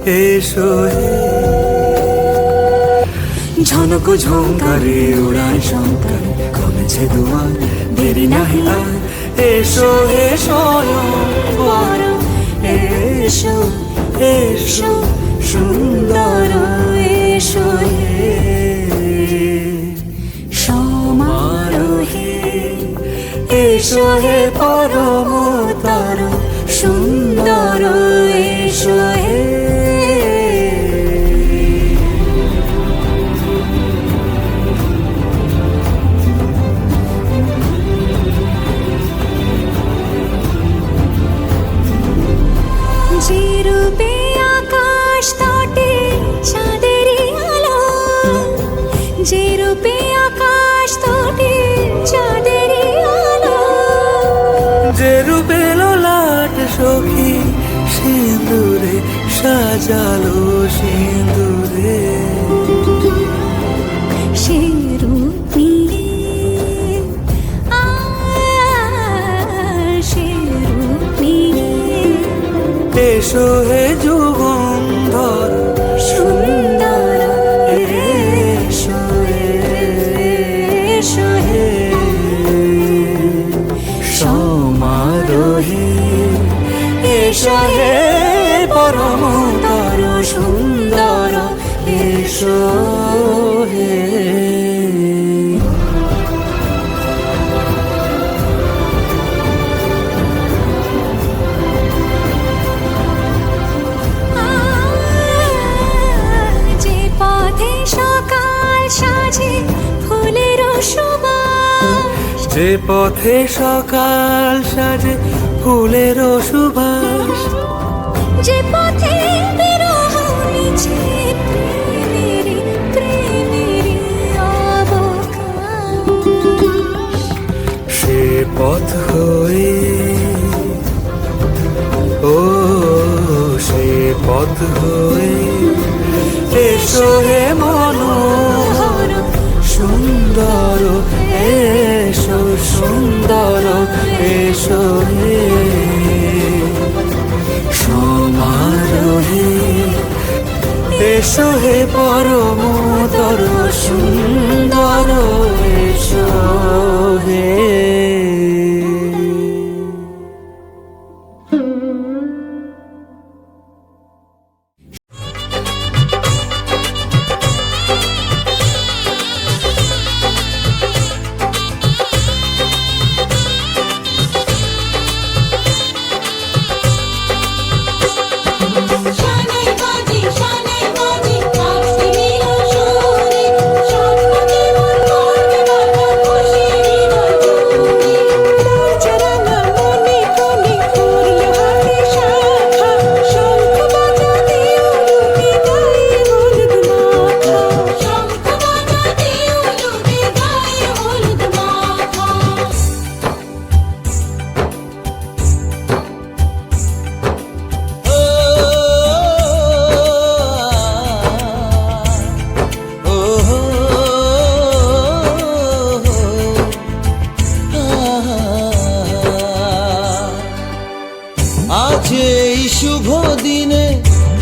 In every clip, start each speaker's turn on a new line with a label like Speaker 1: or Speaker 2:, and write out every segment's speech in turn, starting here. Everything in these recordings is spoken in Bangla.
Speaker 1: এসো হে ঝনক ঝঙ্কারে উড়ায় শঙ্কারে কমেছে দুয়ার দেরি নাহি আর এসো হে স্বয়ংবর এসো এসো সুন্দর এসো হে সমারোহে এসো হে পরমতর সুন্দর এসো হে যে রূপে আকাশ তটে চাঁদেরই আলো যে রূপে আকাশ তটে চাঁদেরই আলো যে রূপে লোলাট সখী সিঁদুরে সাজালো সিঁদুরে সে রূপ নিয়ে সে রূপ নিয়ে এসো হে যুগন্ধর সুন্দর এসো এসো হে সমারোহে এসো হে পরমতর সুন্দর এসো হে যে পথে সকাল সাজে ফুলের সুবাস যে পথে বিরহ নিচে প্রেমেরই প্রেমেরই অবকাশ সে পথ হয়ে ও সে পথ হয়ে এসো হে মনোহর সুন্দর এসো সুন্দর এসো হে সমারোহে এসো হে পরমতর সুন্দর এসো হে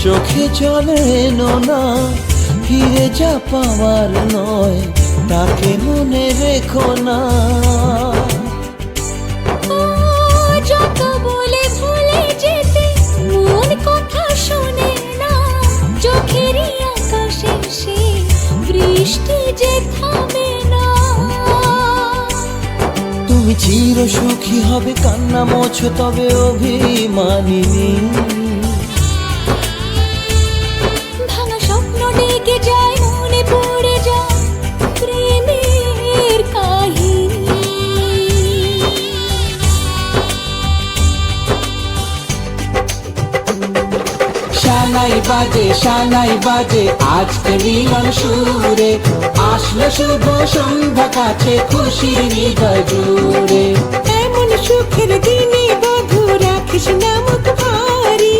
Speaker 2: চোখে চলে না ফিরে যা পাওয়ার নয় তাকে মনে রেখো না
Speaker 3: যত বলে ভুলে যেতে মন কথা শোনে না চোখেরই আকাশে সে বৃষ্টি যে থামে না
Speaker 2: তুমি চির সুখী হবে কান্না মোছো তবে অভিমানিনী
Speaker 3: যায় মনে পড়ে যায় প্রেমের কাহিনী
Speaker 2: শানাই বাজে আজকে মিলন সুরে আসলো শুভ সন্ধ্যা কাছে খুশির হৃদয় জুড়ে
Speaker 3: এমন সুখের দিনে বধূ রাখিস না মুখ ভারী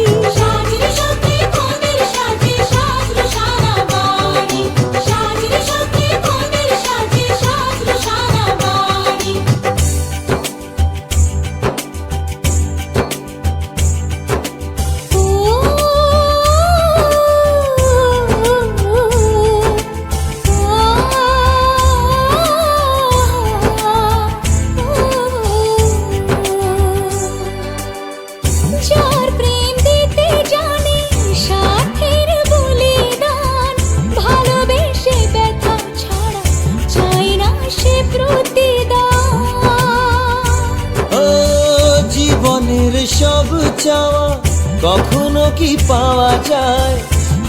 Speaker 3: প্রতিদান।
Speaker 2: ও জীবনের সব চাওয়া কখনো কি পাওয়া যায়?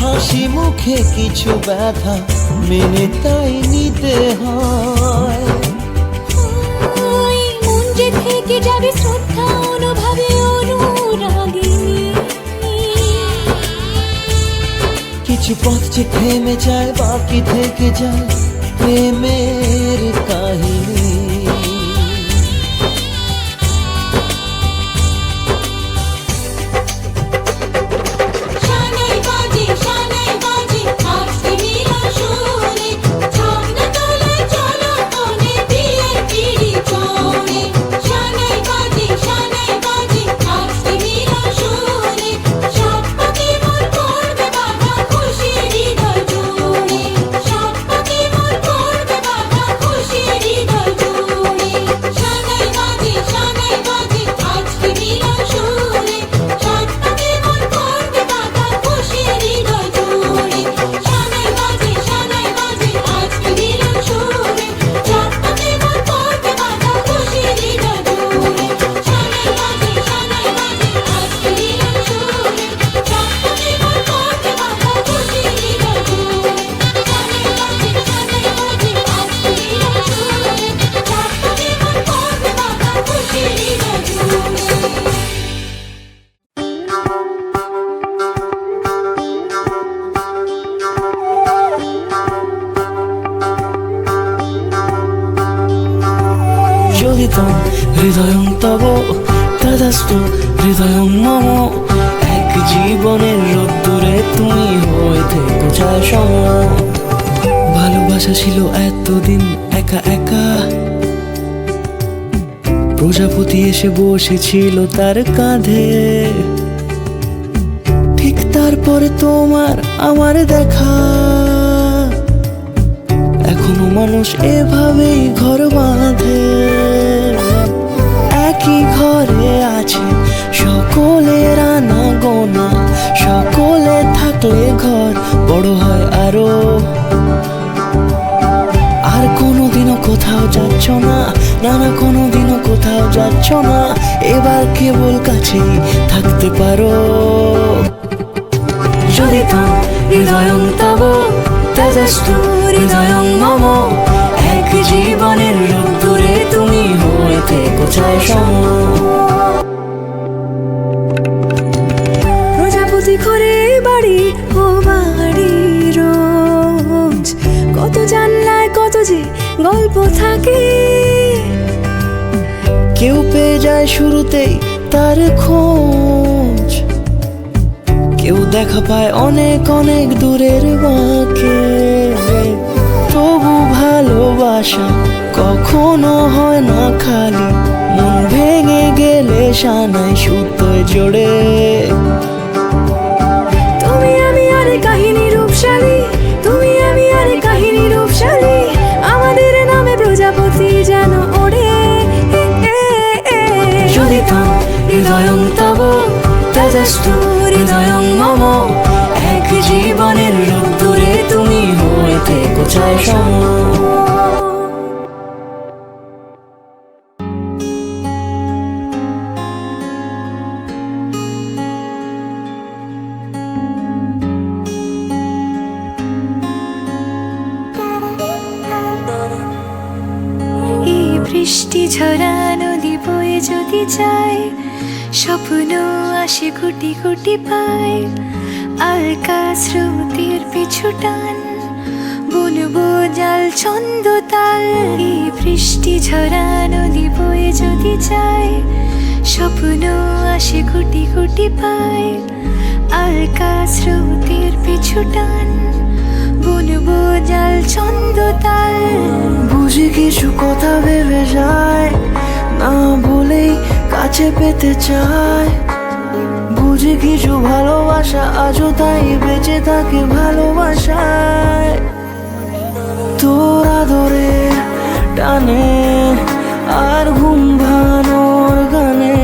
Speaker 2: হাসি মুখে কিছু ব্যথা মেনে তাই নিতে হয়।
Speaker 3: ওই মন যে থেকে যাবে শ্রদ্ধা অনুভবে অনুরাগিনী।
Speaker 2: কিছু পথ যে থেমে যায়, বাকি থেকে যায় প্রেমের কাহিনী।
Speaker 3: শানাই বাজে আজকে মিলন সুরে, ঝর্ণা তোলে চলো কোণে বিয়ের পিঁড়ি চড়ে। শানাই বাজে আজকে মিলন সুরে, সাত পাকে মোর করবে বাধা খুশির হৃদয় জুড়ে। সাত পাকে মোর করবে বাধা খুশির হৃদয় জুড়ে। শানাই বাজে আজকে মিলন সুরে, সাত পাকে মোর করবে বাধা খুশির হৃদয় জুড়ে। শানাই বাজে আজকে মিলন সুরে, সাত পাকে মোর করবে বাধা খুশির হৃদয় জুড়ে। শানাই বাজে আজকে মিলন সুরে, সাত পাকে মোর করবে বাধা খুশির হৃদয় জুড়ে। শানাই বাজে আজকে মিলন সুরে, সাত পাকে মোর করবে বাধা খুশির হৃদয় জুড়ে।
Speaker 1: চলিতম হৃদয়ং তব তদাস্তু হৃদয়ং মম। এক জীবনের রোদ্দুরে তুমি হয়ে থেকো ছায়া সম। ভালোবাসা ছিল এতদিন একা একা, প্রজাপতি এসে বসেছিল তার কাঁধে। ঠিক তারপরে তোমার আমার দেখা, এখনো মানুষ এভাবেই ঘর বাঁধে। একই ঘরে আছে সকলের আনা গোনা, সকলে থাকলে ঘর বড় হয় আরো। আর কোনোদিনও কোথাও যাচ্ছ না, না না কোনোদিনও কোথাও যাচ্ছ না, এবার কেবল কাছেই থাকতে পারো। যদি তো হৃদয়ং তব তেজস্তু হৃদয়ং মম। এক জীবনের রোদ্দুরে তুমি হয়ে থেকো ছায়া সম।
Speaker 3: প্রজাপতি করে বাড়ি ও বাড়ি রোজ, কত জানলায় কত যে গল্প থাকে।
Speaker 1: কেউ পেয়ে যায় শুরুতেই তার খোঁজ, কেউ দেখা পায় অনেক অনেক দূরের বাঁকে। তবু ভালোবাসা কখনো হয় না খালি, মন ভেঙে গেলে সানাই সুতোয় জোড়ে।
Speaker 3: তুমি আমি আর কাহিনী রূপশালী, তুমি আমি আর কাহিনী রূপশালী, আমাদের নামে প্রজাপতি যেন ওড়ে।
Speaker 1: যদি তো হৃদয়ং তব তেজস্তু হৃদয়ং মম। এক জীবনের রোদ্দুরে তুমি হয়ে থেকো ছায়া সম।
Speaker 3: এই বৃষ্টি ঝরা নদী বয়ে যদি যায়, স্বপ্ন আসে কোটি কোটি পায়। আলকা স্রোতের পিছু টান, বুনবো জাল ছন্দ তাল। এই বৃষ্টি ঝরা নদী বয়ে যদি যায়, স্বপ্ন আসে কোটি কোটি পায়। আলকা স্রোতের পিছু টান, বুনবো জাল ছন্দ তাল।
Speaker 1: বুঝি কিছু কথা ভেবে যায়, না বলেই কাছে পেতে চায়। বুঝি কিছু ভালোবাসা আজও তাই বেঁচে থাকে ভালোবাসায়। তোর আদরে টানে আর ঘুম ভাঙানোর গানে,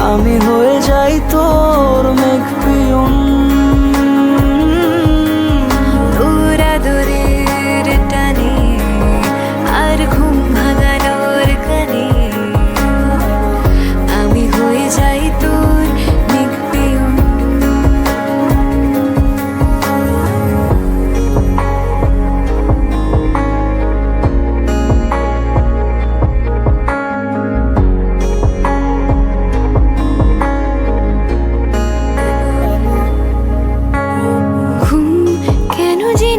Speaker 1: আমি হয়ে যাই তোর মেঘ পিয়ন।
Speaker 3: তোর আদরের টানে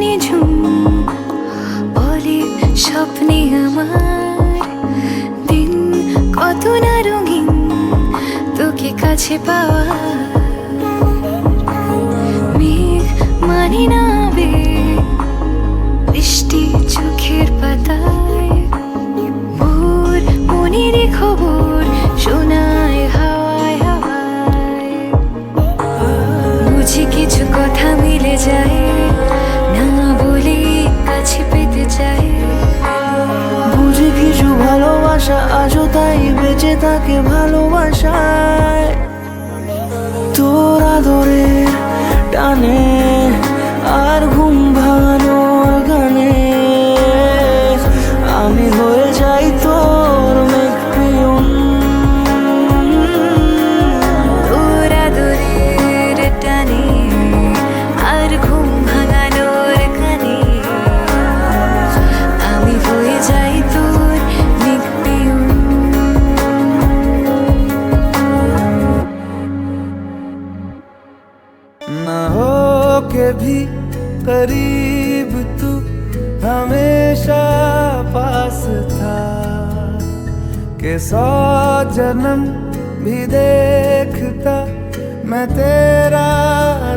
Speaker 1: নিঝুম বলে স্বপ্নে আমার দিন কত না রঙিন তোকে কাছে পাওয়া মেঘ মানে না আবেগ বৃষ্টি চোখের পাতায় ভোর মনের খবর শোনায় হাওয়ায় হাওয়ায় বুঝি কিছু কথা মিলে যায় না বলে কাছে পেতে চাই
Speaker 2: বুঝি কিছু ভালোবাসা আজও তাই বেঁচে থাকে ভালোবাসায় তোর আদরের টানে আর ঘুম ভাঙানোর গানে আমি হয়ে যাই তোর মেঘপিয়ন
Speaker 1: তোর আদরের টানে আর ঘুম ভাঙানোর গানে আমি হয়ে যাই তোর মেঘপিয়ন
Speaker 2: ना हो के भी करीब तू हमेशा पास था के 100 जन्म भी देखता मैं तेरा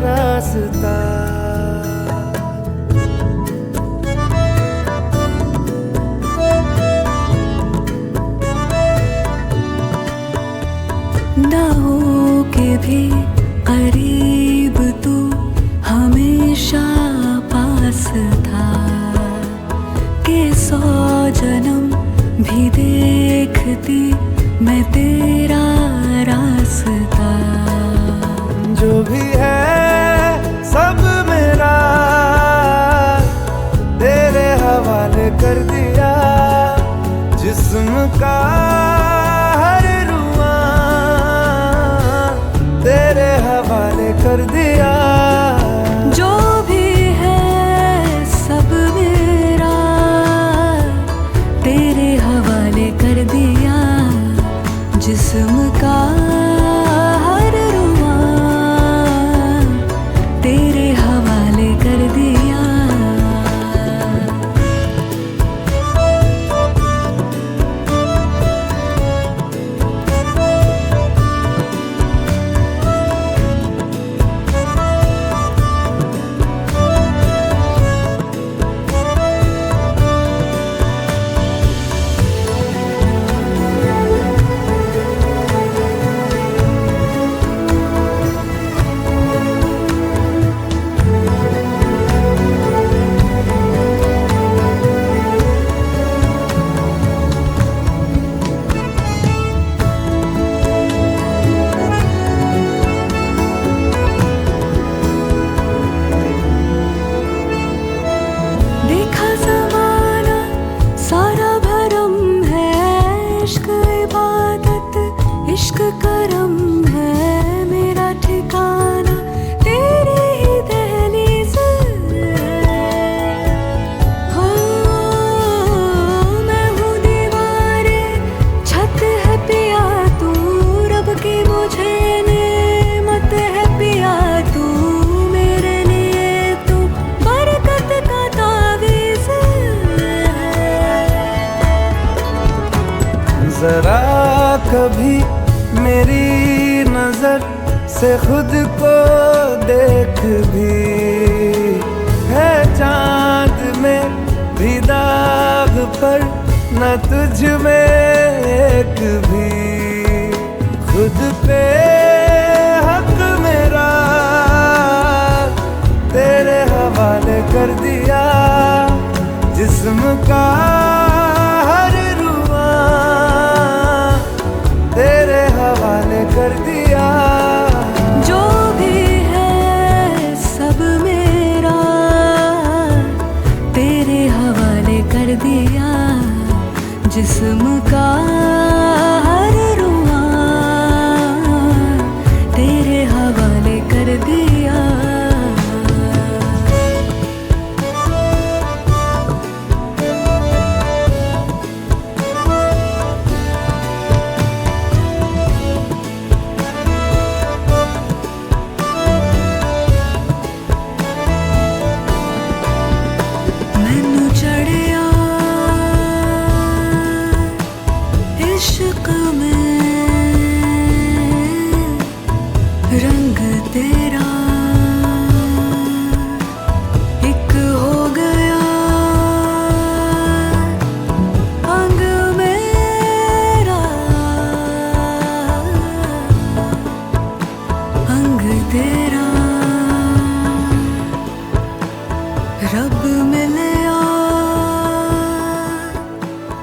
Speaker 2: रास्ता
Speaker 1: ना हो के भी करीब तू हमेशा पास था के 100 जन्म भी देखती मैं तेरा रास्ता
Speaker 2: जो भी है सब मेरा तेरे हवाले कर दिया जिस्म का हर रुआ तेरे हवाले कर दिया
Speaker 1: जो भी है सब मेरा तेरे हवाले कर दिया जिस्म का हर रुआ तेरे हवाले कर दिया देखा ज़माना सारा भरम है इश्क इबादत इश्क करम है मेरा ठिकाना तेरी ही दहलीज़ हो मैं हूँ दीवारे छत है पिया तू रब की मुझे नेमत है पिया तू मेरे लिए तू बरकत का तावीज़
Speaker 2: जरा कभी मेरी नजर से खुद को देख भी है चांद में भी दाग पर न तुझ में एक भी खुद पे हक मेरा तेरे हवाले कर दिया जिस्म का हर रुआ तेरे हवाले कर दिया
Speaker 1: जो भी है सब मेरा तेरे हवाले कर दिया जिस्म का हर रुआ तेरे हवाले कर दिया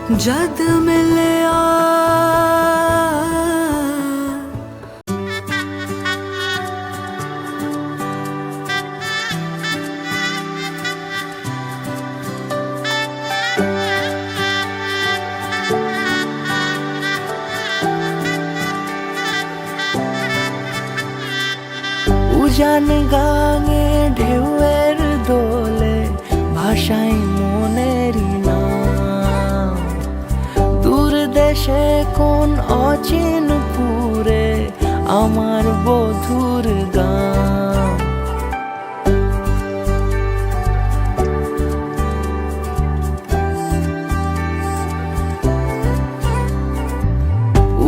Speaker 1: जद मिलिया
Speaker 2: উজান গাঙে ঢেউয়ের দোলে ভাষাই মনেরই নাম। দূর দেশে কোন অচিন পুরে আমার বধুর গান।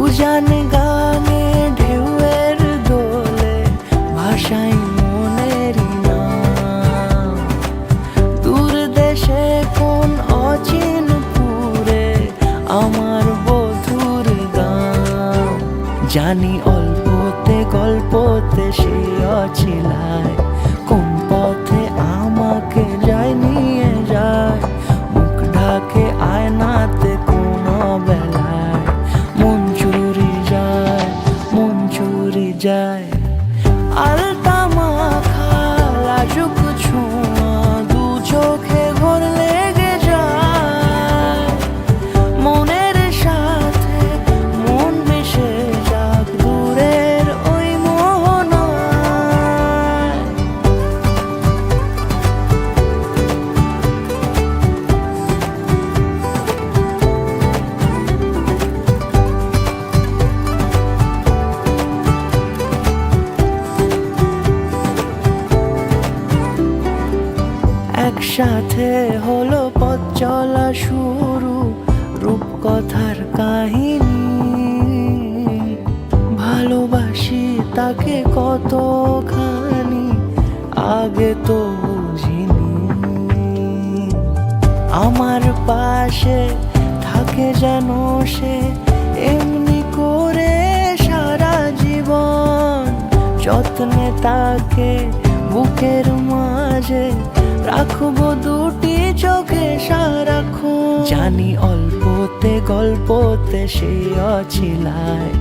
Speaker 2: উজান গাঙে ঢেউয়ের দোলে ভাষাই মনেরই নাম। দূর দেশে কোন অচিন পুরে আমার বধুর গান। জানি অল্পতে গল্পতে সে অছিলায় কোন পথে আমাকে যায় নিয়ে যায়। মুখ ঢাকে আয়নাতে কোন বেলায় মন চুরি যায়, মন চুরি যায়। আলতা মাখা লাজুক ছোঁয়া দু চোখে ঘোর লেগে যায়। মনের সাথে মন মিশে যাক দূরের ওই মোহনায়। একসাথে হলো পথ চলা শুরু, রূপকথার কাহিনী। ভালোবাসি তাকে কতখানি আগে তো বুঝিনি। আমার পাশে থাকে যেন সে এমনি করে সারা জীবন। যত্নে তাকে বুকের মাঝে রাখবো দুটি চোখে সারাক্ষণ। জানি অল্পতে গল্পতে সে অছিলায়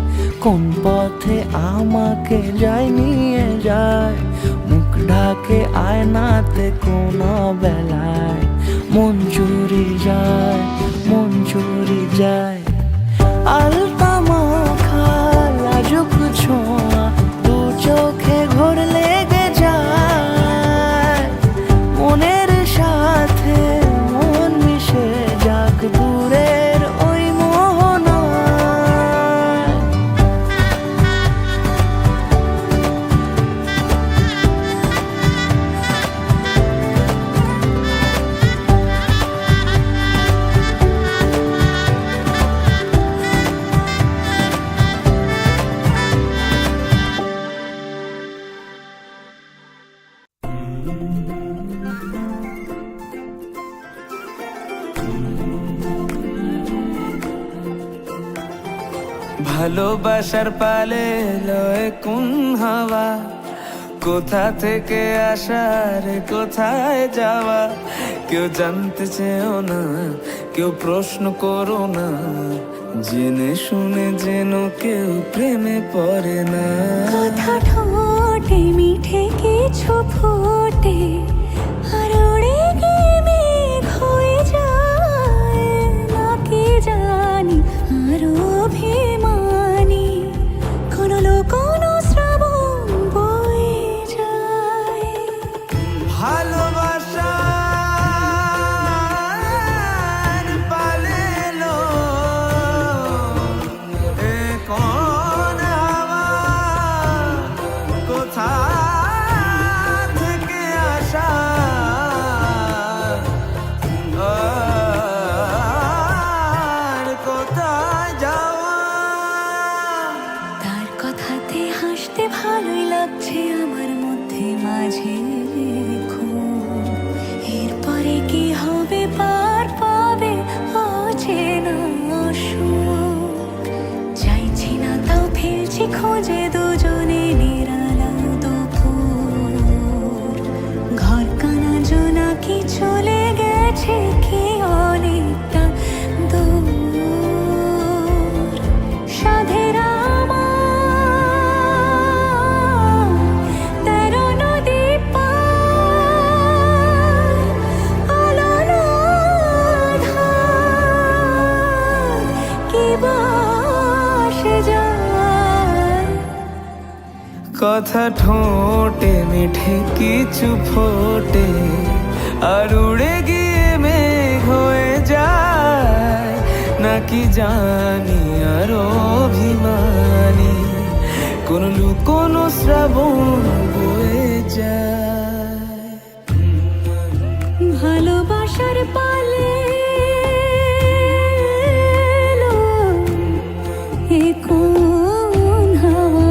Speaker 2: কোন পথে আমাকে যায় নিয়ে যায়। মুখ ঢাকে আয়নাতে কোন বেলায় মন চুরি যায়, মন চুরি যায়। আলতা মাখা লাজুক ছোঁয়া দু চোখে ঘোর লেগে যায়। মনের সাথে মন মিশে যাক দূরের ওই মোহনায়।
Speaker 4: ভালোবাসার পালে লয় কোন হাওয়া, কোথা থেকে আসার কোথায় যাওয়া। কেউ জানতে চেয়েও না, কেউ প্রশ্ন করো না। জেনে শুনে যেন কেউ প্রেমে পড়ে না।
Speaker 1: কথা ঠোঁটে মিঠে কিছু ফোটে আর ওড়ে গিয়ে মেঘ হয়ে যায়। না কি জানি আর অভিমানী কোনো কোনো শ্রাবণ বয়ে যায়।
Speaker 4: ভালোবাসার পালে লো এ কোন হাওয়া, কোথা থেকে আসা কথা ঠোঁটে মিঠে কিছু ফোটে আর উড়ে গিয়ে মেঘ হয়ে যায় নাকি জানি আর অভিমানী কোন লুকোনো শ্রাবণ বয়ে যায়
Speaker 1: ভালোবাসার পালে এলো এ কোন হাওয়া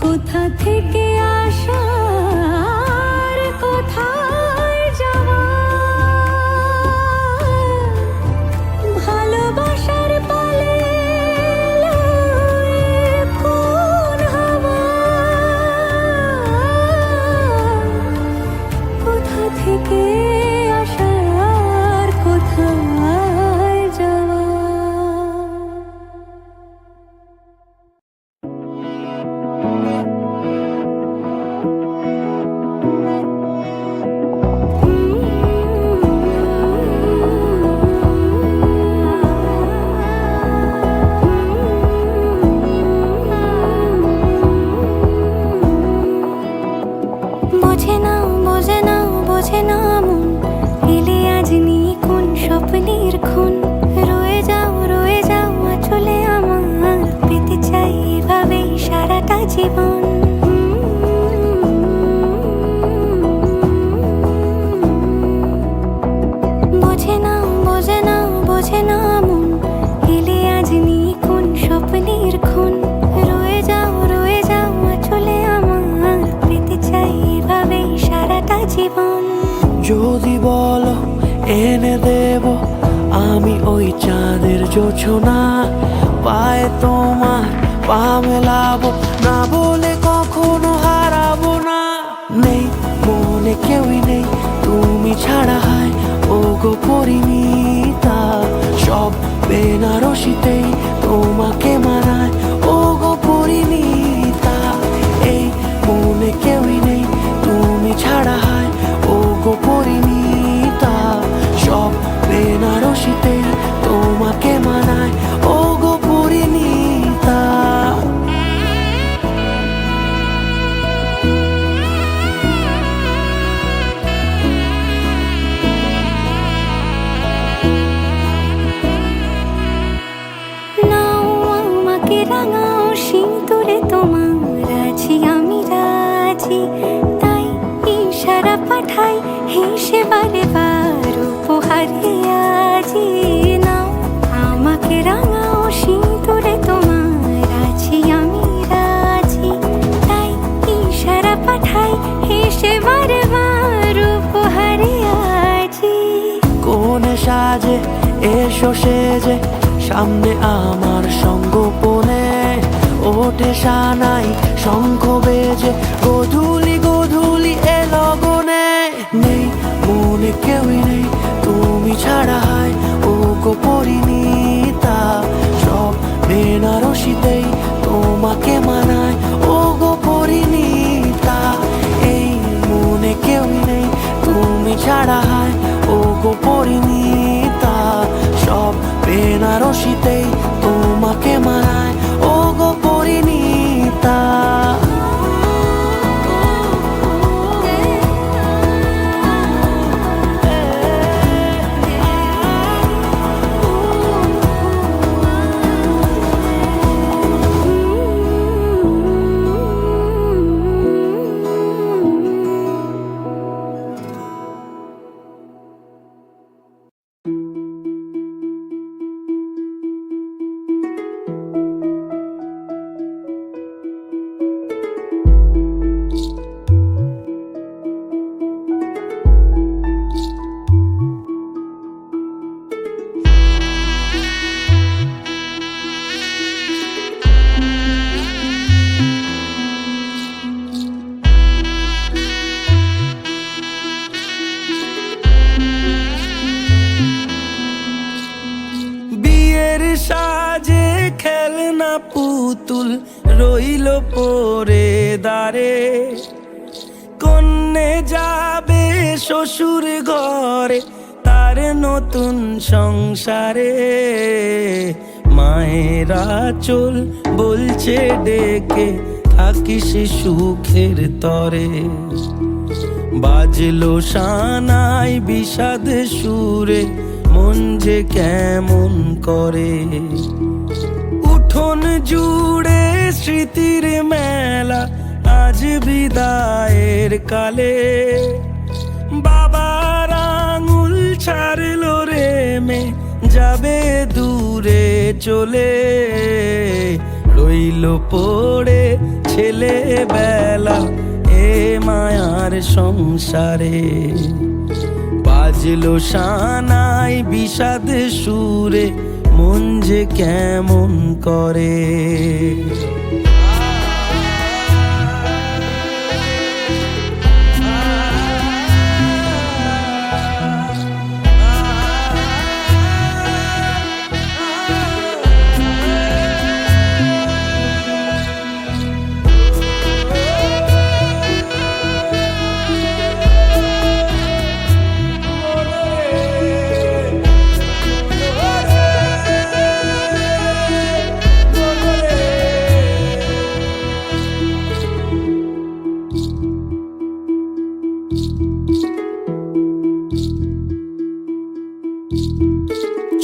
Speaker 1: কোথা থেকে আসা আর কোথায় যাওয়া ভালোবাসার পালে এলো এ কোন হাওয়া কোথা থেকে আসা আর কোথায় যাওয়া বোঝে না বোঝে না বোঝে না মন এলে আজ নিয়ে কোন স্বপ্নের খুন রয়ে যাও চলে আমার পেতে চাই এভাবেই সারাটা জীবন বোঝে না বোঝে না বোঝে না মন এলে আজ নিয়ে কোন স্বপ্নের খুন রয়ে যাও চলে আমার পেতে চাই এভাবেই সারাটা জীবন
Speaker 5: যদি বলো এনে দেব আমি ওই চাঁদের জোছনা পায়ে তোমার পা মেলাবো না বলে কখনো হারাবো না নেই মনে কেউই নেই তুমি ছাড়া হয় ও গো পরিণীতা সব বেনারসিতেই তোমাকে মানায় ও গো পরিণীতা এই মনে কেউই নেই তুমি ছাড়া হয় ও গো পরিণীতা সব বেনারসিতেই তোমাকে মানায় ও গো পরিণীতা
Speaker 1: নাও আমাকে রাঙাও সিঁদুরে তোমার আছি আমি রাজি তাই ইশারা পাঠাই হেসে বারে বার উপহারে আজি নাও আমাকে রাঙাও সিঁদুরে তোমার আছি আমি রাজি তাই ইশারা পাঠাই হেসে বারে বার উপহারে আজি
Speaker 5: কোন সাজে এসো সেজে সামনে আমার সঙ্গোপনে ওঠে সানাই শঙ্খ বেজে গধূলি গধূলি এ লগনে নেই মনে কেউই নেই তুমি ছাড়া হয় ও গো পরিণীতা সব বেনারসিতেই তোমাকে মানায় ও গো পরিণীতা এই মনে কেউই নেই তুমি ছাড়া হয় ও গো পরিণীতা সব বেনারসিতেই তোমাকে মানায় ও গো পরিণীতা
Speaker 4: সাজে খেলনা পুতুল রইল পরে দাঁড়ে কন্যে যাবে শ্বশুর ঘরে তার নতুন সংসারে মায়েরা চল বলছে ডেকে থাকিস সুখের তরে। বাজলো সানাই বিষাদ সুরে মন যে কেমন করে। উঠোন জুড়ে স্মৃতির মেলা আজ বিদায়ের কালে। বাবার আঙুল ছাড়লো রে মে যাবে দূরে চলে। রইল পড়ে ছেলেবেলা এ মায়ার সংসারে। বাজলো সানাই বিষাদ সুরে মন যে কেমন করে।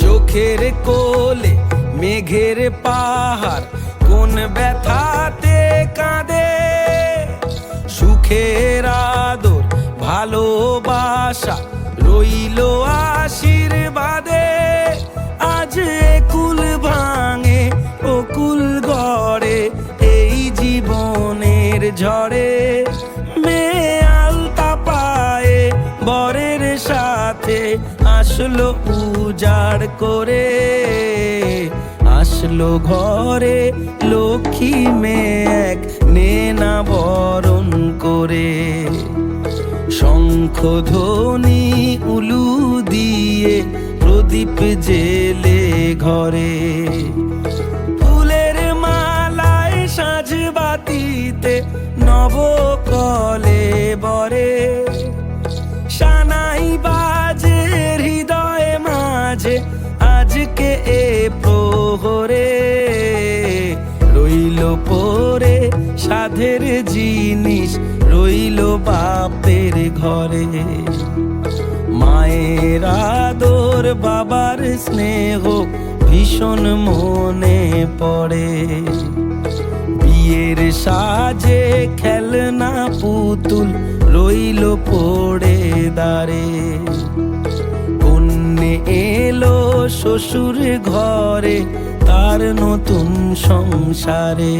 Speaker 4: চোখের কোলে মেঘের পাহাড় কোন ব্যথাতে কাঁদে। সুখের আদর ভালোবাসা রইল আশীর্বাদে। আজ কুল ভাঙে ও কুল গড়ে এই জীবনের ঝড়ে। মেয়ে আলতা পায়ে বরের সাথে আসলো উজাড় করে। আসলো ঘরে লক্ষ্মী মেয়ে এক নেনা বরণ করে। শঙ্খ ধ্বনি উলু দিয়ে প্রদীপ জেলে ঘরে। ফুলের মালায় সাজ বাতিতে নবকলে বরে। সানাই বাজে হৃদয়ে মাঝে আজকে এ প্রহরে। রইল পরে সাধের জিনিস রইল বাপের ঘরে। মায়ের আদর বাবার স্নেহ ভীষণ মনে পড়ে। বিয়ের সাজে খেলনা পুতুল রইল পড়ে দাঁড়ে। কন্যে এলো শ্বশুর ঘরে তার নতুন সংসারে।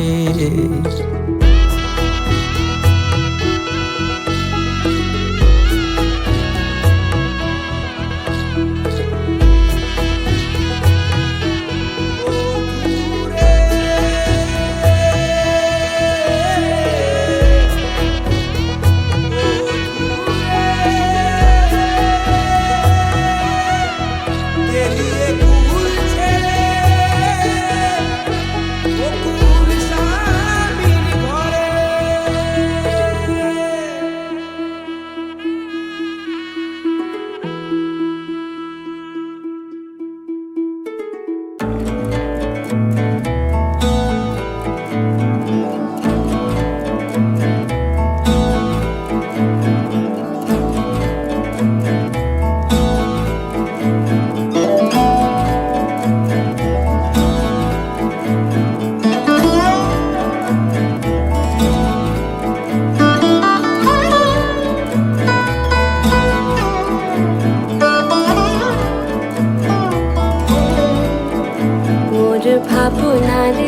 Speaker 1: ভাবনার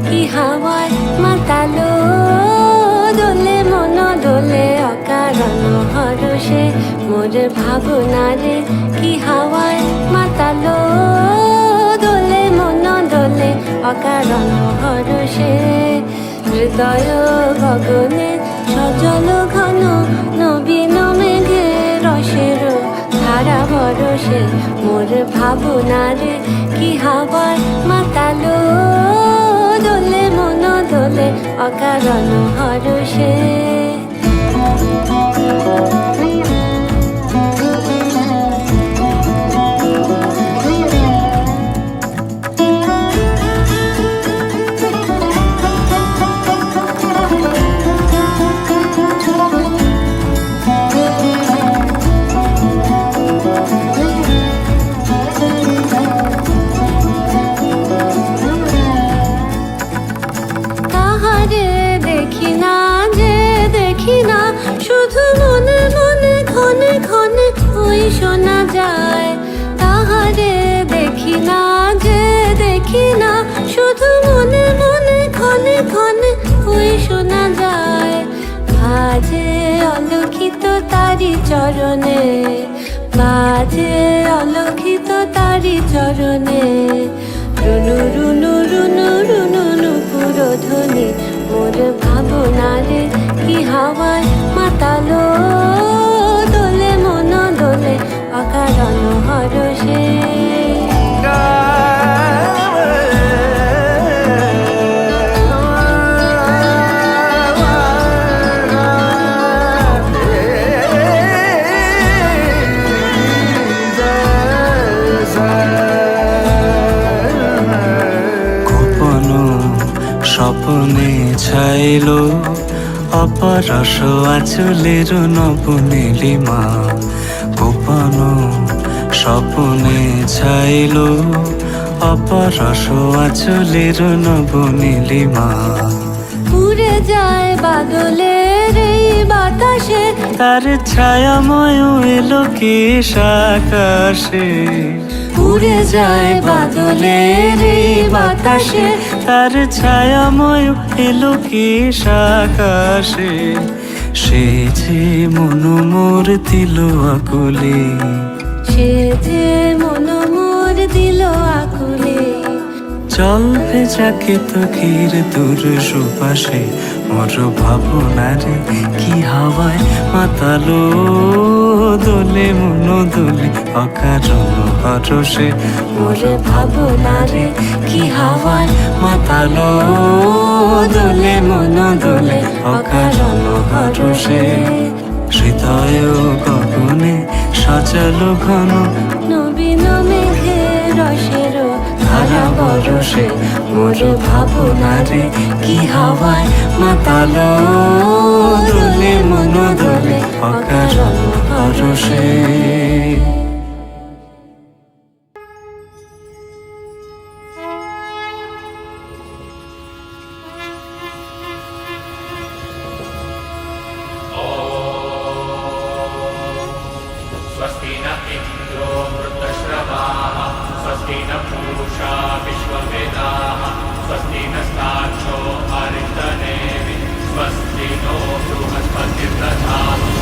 Speaker 1: কি হাওয়ায় মাতালো দোলে মন দোলে অকারণ হরষে। মোর ভাবনার কি হাওয়ায় মাতালো দোলে মন দোলে অকারণ হরষে। হৃদয় গগনে সজল ঘন নবীন মেঘে রসের ধারা বরষে। মোর ভাবনার কি হাওয়ায় মাতালো দোলে মন দোলে অকারণ হরষে। মনে ওই শোনা যায়, তাহারে দেখি না যে দেখি না, শুধু মনে মনে ক্ষণে ক্ষণে ওই শোনা যায়। বাজে অলক্ষিত তারি চরণে, বাজে অলক্ষিত তারি চরণে, রুনু রুনু রুনু রুনু নুপুর ধ্বনি, মোর ভাবনারে কি হাওয়ায় মাতালো, দোলে মন দোলে অকারণ হরষে।
Speaker 4: গোপন স্বপ্নে ছাইলো অপরস আচলের নবনীলিমা, গোপন স্বপ্নে ছাইলো অপরস আচলের নবনীলিমা।
Speaker 1: উড়ে যায় বাদলের এই বাতাসে,
Speaker 4: তার ছায়াময় এলো কেশ আকাশে,
Speaker 1: উড়ে যায় বাদলের এই বাতাসে,
Speaker 4: তার ছায়াময় এলো কেশ আকাশে। সে যে মন মোর দিল আকুলে,
Speaker 1: সে যে মন মোর দিল আকুলে।
Speaker 4: জল ভেজাকে তকির দূর সুপাশে, মোর ভাবনারে কি হাওয়ায় মাতালো, দোলে মন দোলে অকারণ হরষে, মোর ভাবনারে কি হাওয়ায় মাতালো, দোলে মন দোলে অকারণ হরষে। হৃদয় গগনে সাজালো ঘন
Speaker 1: নবীন মেঘে রসের
Speaker 4: ধারা বরষে, মোর ভাবনারে কি হাওয়ায় মাতালো, দোলে মন দোলে অকারণ হরষে।
Speaker 6: स्वस्ति न इन्द्रो वृद्धश्रवाः स्वस्ति न पूषा विश्ववेदाः स्वस्ति नस्ताक्षो अरिष्टनेमि स्वस्ति नो बृहस्पतिर्दधातु।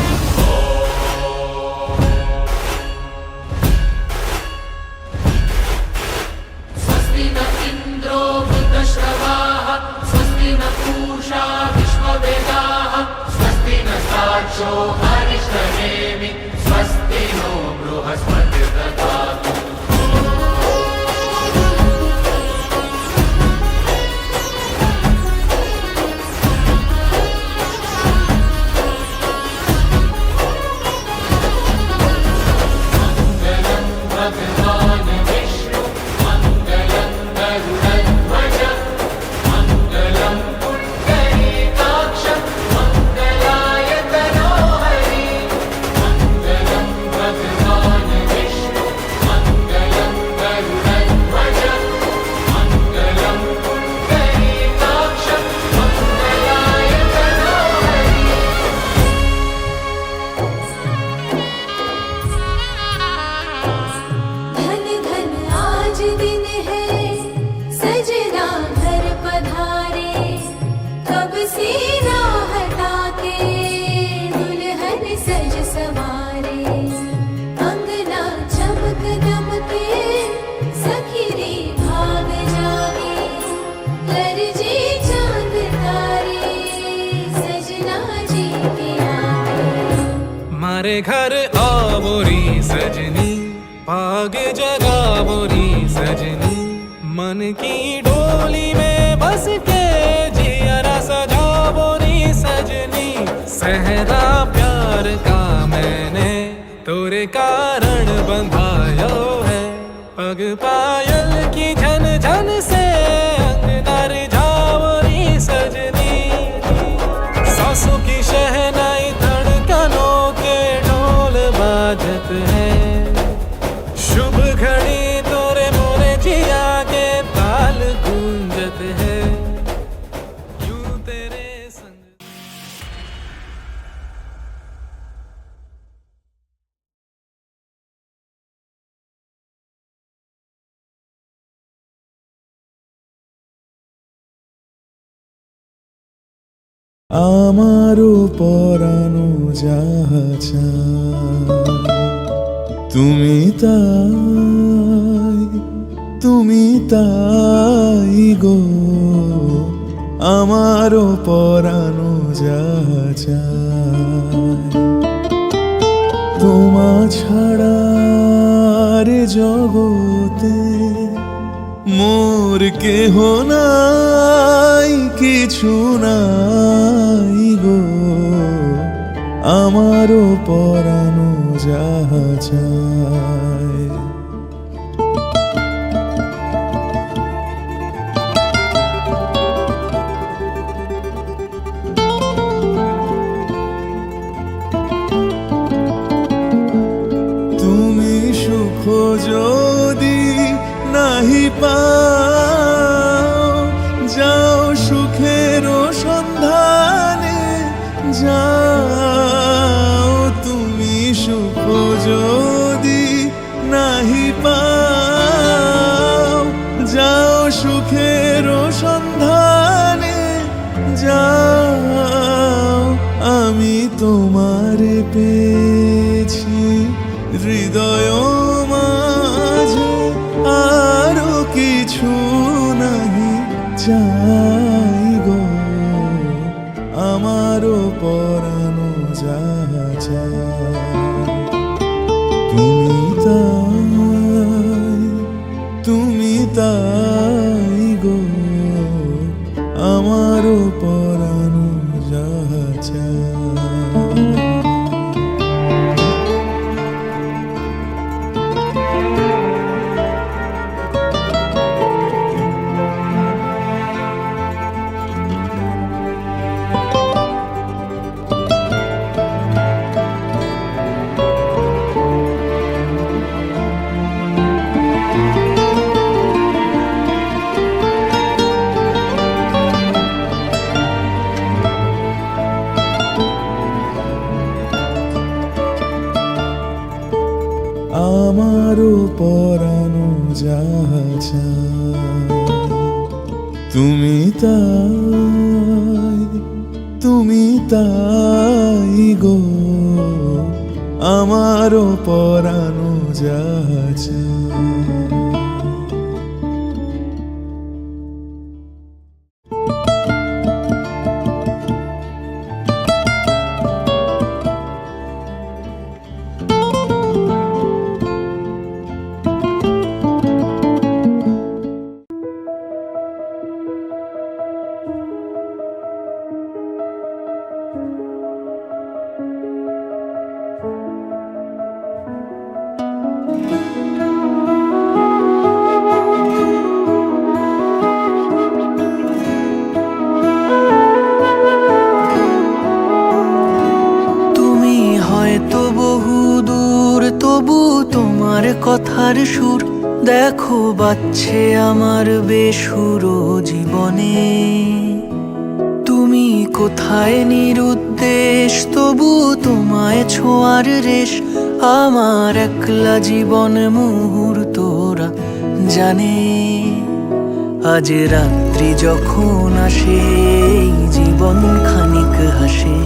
Speaker 6: स्वस्ति न इन्द्रो वृद्धश्रवाः स्वस्ति न पूषा विश्ववेदाः स्वस्ति नस्ताक्षो अरिष्टनेमि स्वस्ति नो बृहस्पतिर्दधातु। मङ्गलं भगवान् विष्णु मङ्गलं गरुडध्वज मङ्गलं पुण्डरीकाक्ष मङ्गलाय तनोहरि। मङ्गलं भगवान् विष्णु मङ्गलं गरुडध्वज मङ्गलं पुण्डरीकाक्ष मङ्गलाय तनोहरि।
Speaker 1: धन धन आज दिन है सजना घर पधारे, कब से राहता के दुल्हन सज सवारे। अंगना चमक दमके सखी रे भाग जागे, गरजे चांद तारे सजना जी के आगे।
Speaker 4: मारे घर आवोरी सजनी, भाग्य जगावोरी सजनी, मन की डोली में बस के जियरा सजावोरी सजनी। सहरा प्यार का मैंने तोरे कारण बंधायो है, पग पायल की झन झन से अंगना रिझावोरी सजनी। सासों की शहनाई धड़कनों के ढोल बाजत है, शुभ घड़ी तोरे मोरे जिया के ताल गूंजत है।
Speaker 7: আমারও পরানো যাহা চায় তুমি তাই গো আমারও পরানো যাহা চায় তোমা ছাড়া রে জগতে মোর কেহ নাই কিছু নাই গো আমারও পরানো যাহা চায় তুমি সুখ যদি নাহি পাও যাও সুখের সন্ধানে যাও তুমি সুখ যদি নাহি পাও যাও সুখের সন্ধানে যাও আমি তোমারে পেয়েছি হৃদয় মাঝে আরো কিছু নাহি চাই গো আমারও পরানো যাহা চায় তুমি তাই গো আমারও পরানো যাহা চায় আমারও পরানো যাহা চায় তুমি তাই গো আমারও পরানো যাহা চায়
Speaker 5: তোমার কথার সুর দেখো বাজছে আমার বেসুর জীবনে তুমি কোথায় নিরুদ্দেশ তবু তোমায় ছোঁয়ার রেশ আমার একলা জীবন মুহূর্তরা জানে আজ রাত্রি যখন আসে এই জীবন খানিক হাসে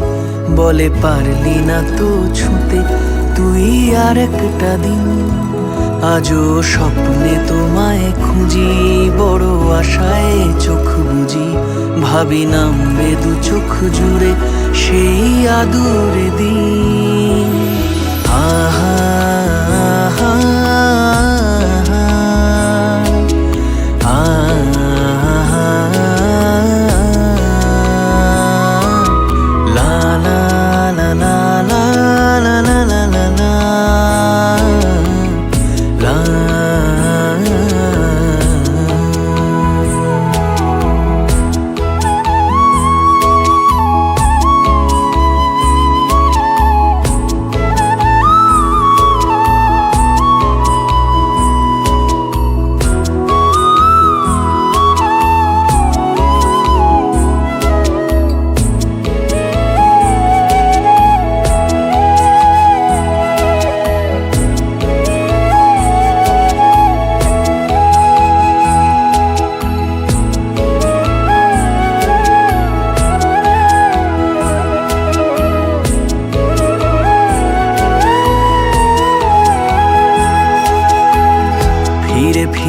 Speaker 5: বলে পারলি না তো ছুঁতে তুই আর একটা দিন আজও স্বপ্নে তোমায় খুঁজি বড় আশায় চোখ বুঝি ভাবি নামবে দু চোখ জুড়ে সেই আদুরে দিন আহা আহা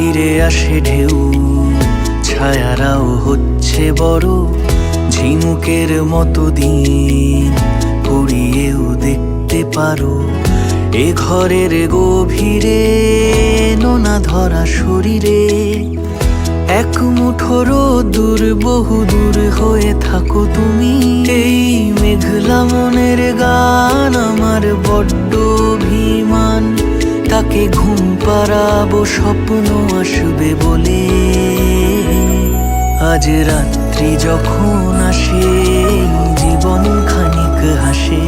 Speaker 5: ফিরে আসে ঢেউ, ছায়ারাও হচ্ছে বড়, ঝিনুকের মতো দিন পুড়িয়েও দেখতে পারো। এ ঘরের গভীরে নোনা ধরা শরীরে এক মুঠো রোদ্দুর বহু দূর হয়ে থাকো তুমি। এই মেঘলা মনের গান আমার বড্ড অভিমান, তাকে ঘুম পাড়াবো স্বপ্ন আসবে বলে। আজ রাত্রি যখন আসে জীবন খানিক হাসে,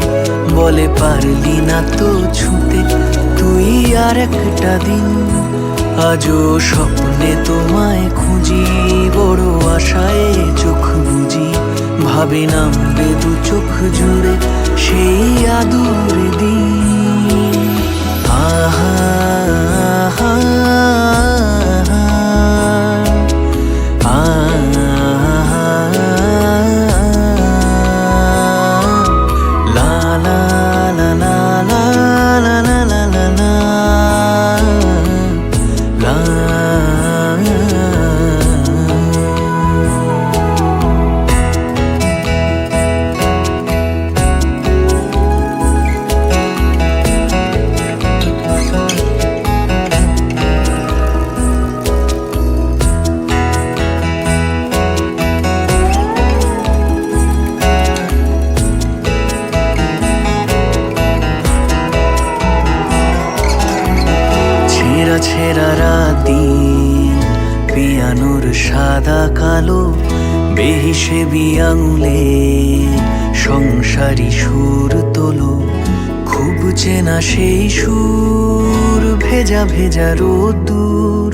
Speaker 5: বলে পারলি না তো ছুঁতে তুই আর একটা দিন। আজও স্বপ্নে তোমায় খুঁজি, বড় আশায় চোখ বুঝি, ভাবি নামবে দু চোখ জুড়ে সেই আদুর দিন। আহা আহা ছেঁড়া রাতি পিয়ানোর সাদা কালো বেহিসেবি আঙুলে সংসারী সুর তোলো। খুব চেনা সেই সুর, ভেজা ভেজা রোদ্দুর,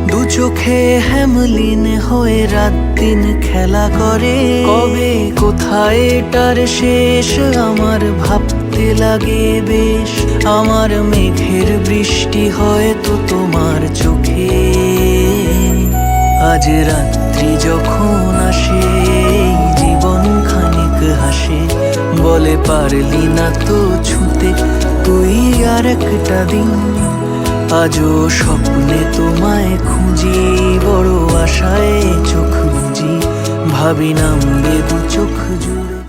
Speaker 5: দু চোখে হেমলিন হয়ে রাত দিন খেলা করে। কবে কোথায় এটার শেষ আমার ভাবতে লাগে বেশ। আমার মেঘের বৃষ্টি হয়তো তোমার চোখে। আজ রাত্রি যখন আসে জীবন খানিক হাসে, বলে পারলি না তো ছুঁতে তুই আর একটা দিন। আজও স্বপ্নে তোমায় খুঁজি, বড় আশায় চোখ বুঝি, ভাবি নামবে দু চোখ জুড়ে।